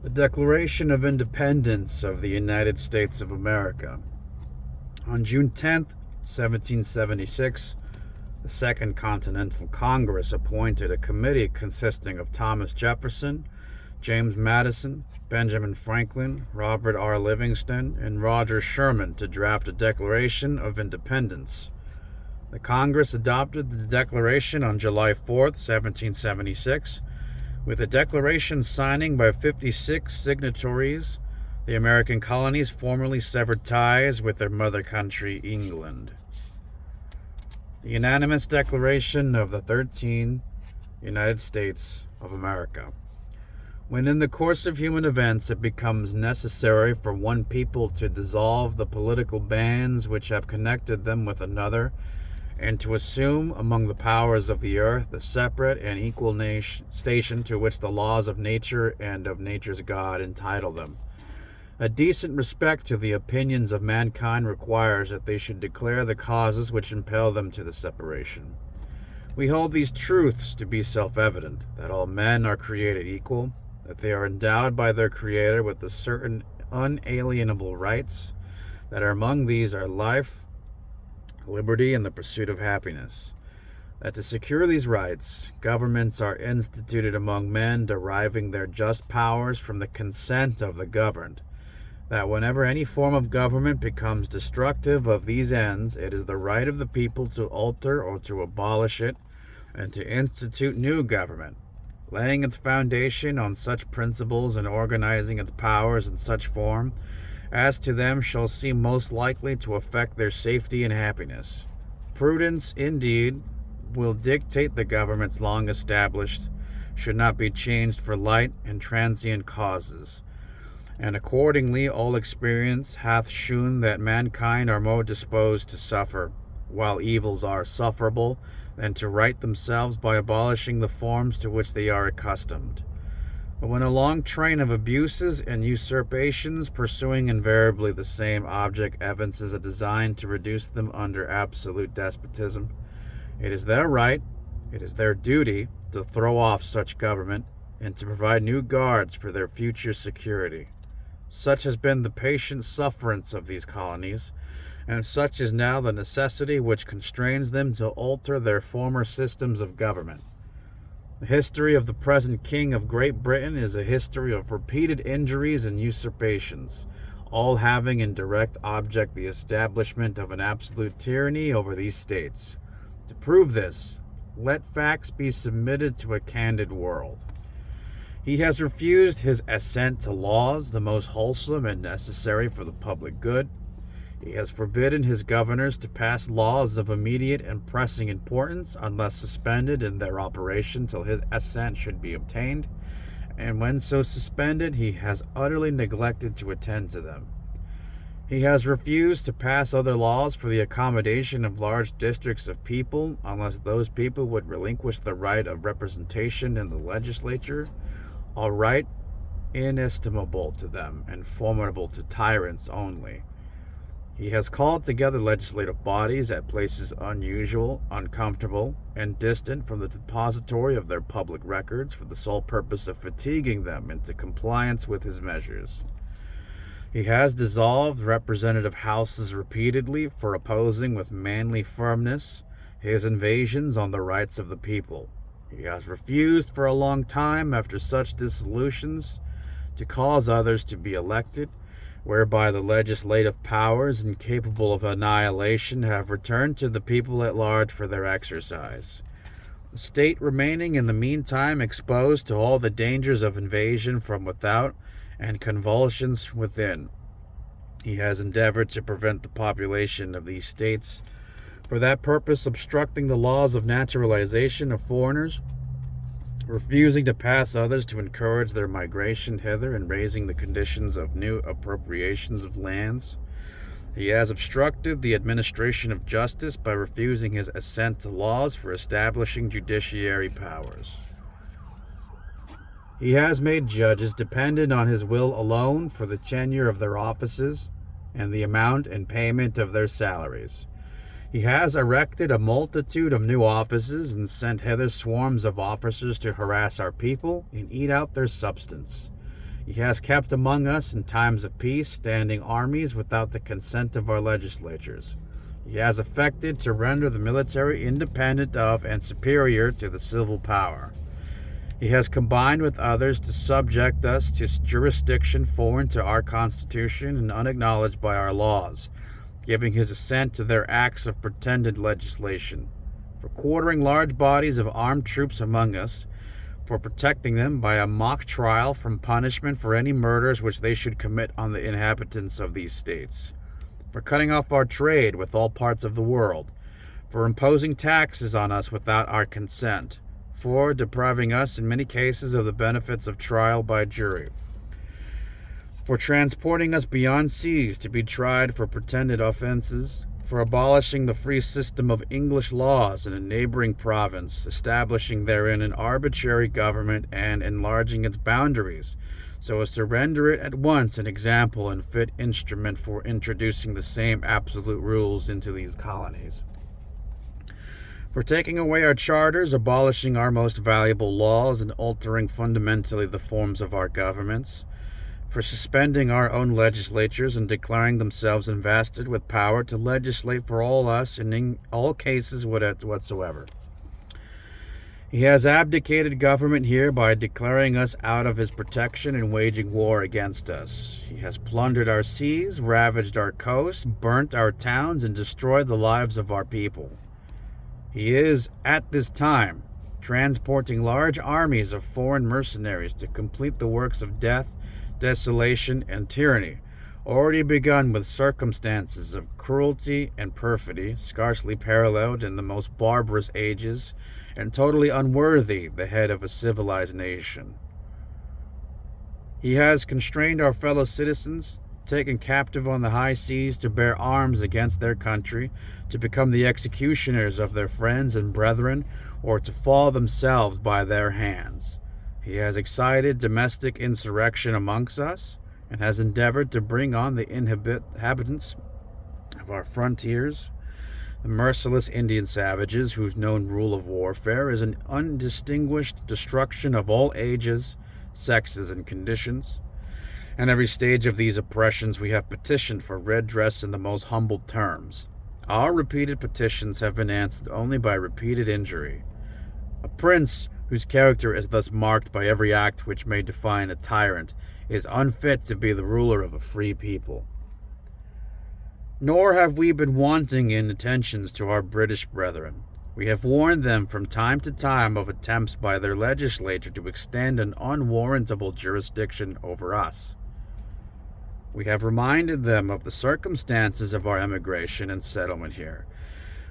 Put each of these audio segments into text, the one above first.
The Declaration of Independence of the United States of America. On June 10th, 1776, the Second Continental Congress appointed a committee consisting of Thomas Jefferson, James Madison, Benjamin Franklin, Robert R. Livingston, and Roger Sherman to draft a Declaration of Independence. The Congress adopted the Declaration on July 4th, 1776, with the Declaration signing by 56 signatories. The American colonies formally severed ties with their mother country, England. The unanimous declaration of the 13 United States of America. When in the course of human events it becomes necessary for one people to dissolve the political bands which have connected them with another, and to assume among the powers of the earth the separate and equal station to which the laws of nature and of nature's God entitle them, a decent respect to the opinions of mankind requires that they should declare the causes which impel them to the separation. We hold these truths to be self-evident, that all men are created equal, that they are endowed by their Creator with the certain unalienable rights, that among these are life, liberty, and the pursuit of happiness, that to secure these rights, governments are instituted among men deriving their just powers from the consent of the governed, that whenever any form of government becomes destructive of these ends, it is the right of the people to alter or to abolish it, and to institute new government, laying its foundation on such principles and organizing its powers in such form as to them shall seem most likely to affect their safety and happiness. Prudence, indeed, will dictate the governments long established should not be changed for light and transient causes. And accordingly all experience hath shewn that mankind are more disposed to suffer, while evils are sufferable, than to right themselves by abolishing the forms to which they are accustomed. But when a long train of abuses and usurpations, pursuing invariably the same object, evinces a design to reduce them under absolute despotism, it is their right, it is their duty, to throw off such government, and to provide new guards for their future security. Such has been the patient sufferance of these colonies, and such is now the necessity which constrains them to alter their former systems of government. The history of the present King of Great Britain is a history of repeated injuries and usurpations, all having in direct object the establishment of an absolute tyranny over these states. To prove this, let facts be submitted to a candid world. He has refused his assent to laws, the most wholesome and necessary for the public good. He has forbidden his governors to pass laws of immediate and pressing importance unless suspended in their operation till his assent should be obtained, and when so suspended he has utterly neglected to attend to them. He has refused to pass other laws for the accommodation of large districts of people unless those people would relinquish the right of representation in the legislature, a right inestimable to them and formidable to tyrants only. He has called together legislative bodies at places unusual, uncomfortable, and distant from the depository of their public records for the sole purpose of fatiguing them into compliance with his measures. He has dissolved representative houses repeatedly for opposing with manly firmness his invasions on the rights of the people. He has refused for a long time after such dissolutions to cause others to be elected, whereby the legislative powers, incapable of annihilation, have returned to the people at large for their exercise. The state remaining in the meantime exposed to all the dangers of invasion from without and convulsions within. He has endeavored to prevent the population of these states, for that purpose obstructing the laws of naturalization of foreigners, refusing to pass others to encourage their migration hither, and raising the conditions of new appropriations of lands. He has obstructed the administration of justice by refusing his assent to laws for establishing judiciary powers. He has made judges dependent on his will alone for the tenure of their offices and the amount and payment of their salaries. He has erected a multitude of new offices and sent hither swarms of officers to harass our people and eat out their substance. He has kept among us in times of peace standing armies without the consent of our legislatures. He has effected to render the military independent of and superior to the civil power. He has combined with others to subject us to jurisdiction foreign to our Constitution and unacknowledged by our laws, giving his assent to their acts of pretended legislation, for quartering large bodies of armed troops among us, for protecting them by a mock trial from punishment for any murders which they should commit on the inhabitants of these states, for cutting off our trade with all parts of the world, for imposing taxes on us without our consent, for depriving us in many cases of the benefits of trial by jury, for transporting us beyond seas to be tried for pretended offenses, for abolishing the free system of English laws in a neighboring province, establishing therein an arbitrary government and enlarging its boundaries, so as to render it at once an example and fit instrument for introducing the same absolute rules into these colonies, for taking away our charters, abolishing our most valuable laws, and altering fundamentally the forms of our governments, for suspending our own legislatures and declaring themselves invested with power to legislate for all us in all cases whatsoever. He has abdicated government here by declaring us out of his protection and waging war against us. He has plundered our seas, ravaged our coasts, burnt our towns, and destroyed the lives of our people. He is, at this time, transporting large armies of foreign mercenaries to complete the works of death, desolation, and tyranny, already begun with circumstances of cruelty and perfidy scarcely paralleled in the most barbarous ages, and totally unworthy the head of a civilized nation. He has constrained our fellow citizens, taken captive on the high seas to bear arms against their country, to become the executioners of their friends and brethren, or to fall themselves by their hands. He has excited domestic insurrection amongst us, and has endeavored to bring on the inhabitants of our frontiers, the merciless Indian savages whose known rule of warfare is an undistinguished destruction of all ages, sexes, and conditions. And every stage of these oppressions we have petitioned for redress in the most humble terms. Our repeated petitions have been answered only by repeated injury. A prince whose character is thus marked by every act which may define a tyrant, is unfit to be the ruler of a free people. Nor have we been wanting in attentions to our British brethren. We have warned them from time to time of attempts by their legislature to extend an unwarrantable jurisdiction over us. We have reminded them of the circumstances of our emigration and settlement here.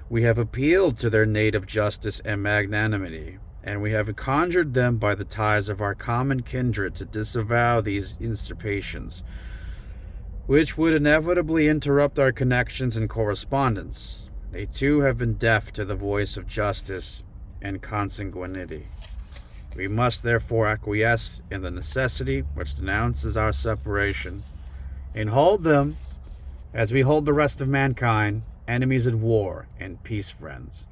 We have appealed to their native justice and magnanimity, and we have conjured them by the ties of our common kindred to disavow these usurpations, which would inevitably interrupt our connections and correspondence. They too have been deaf to the voice of justice and consanguinity. We must therefore acquiesce in the necessity which denounces our separation, and hold them, as we hold the rest of mankind, enemies at war and peace friends.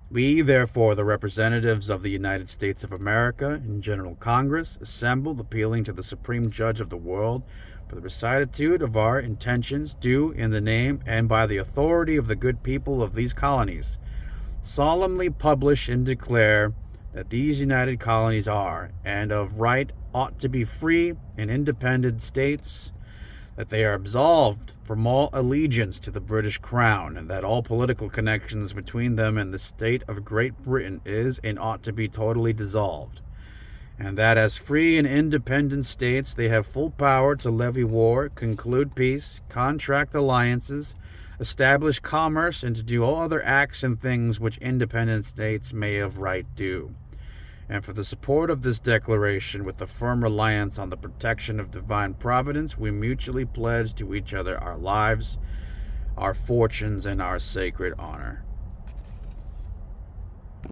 We, therefore, the representatives of the United States of America in General Congress, assembled, appealing to the Supreme Judge of the world for the rectitude of our intentions, do, in the name and by the authority of the good people of these colonies, solemnly publish and declare that these united colonies are, and of right ought to be free and independent states, that they are absolved from all allegiance to the British Crown, and that all political connections between them and the state of Great Britain is and ought to be totally dissolved, and that as free and independent states they have full power to levy war, conclude peace, contract alliances, establish commerce, and to do all other acts and things which independent states may of right do. And for the support of this declaration, with a firm reliance on the protection of divine providence, we mutually pledge to each other our lives, our fortunes, and our sacred honor.